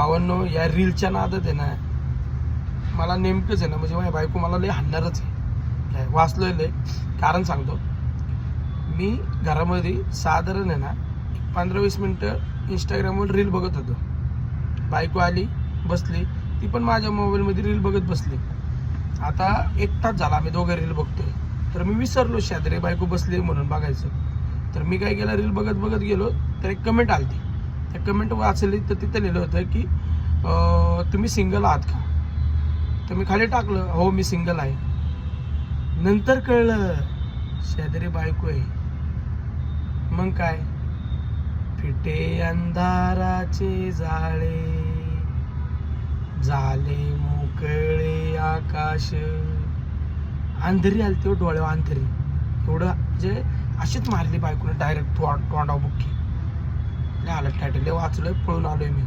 भावांनो, या रीलच्या नादात आहे ना, मला नेमकंच आहे ना, म्हणजे माझी बायको मला लय हाणणारच आहे. काय वाचलोय लय. कारण सांगतो, मी घरामध्ये साधारण आहे ना 15-20 मिनटं इंस्टाग्रामवर रील बघत होतो. बायको आली, बसली, ती पण माझ्या मोबाईलमध्ये रील बघत बसली. आता 1 तास झाला आम्ही दोघं रील बघतोय. तर मी विसरलो शादरे बायको बसली म्हणून बघायचं. तर मी काय केलं, रील बघत बघत गेलो, तर एक कमेंट आली. त्या कमेंट वाचली तर तिथं लिहिलं होतं की तुम्ही सिंगल आहात का? तर मी खाली टाकलं, हो मी सिंगल आहे. नंतर कळलं शेजारी बायको आहे. मग काय, फिटे अंधाराचे जाळे, झाले मोकळे आकाश. अंधेरी आली तेव्हा डोळ्यावर अंधेरी, एवढं म्हणजे अशीच मारली बायकोने डायरेक्ट तोंडावर बुक्की. लय आलं टायटल, लय वाचलोय, पळून आलोय मी.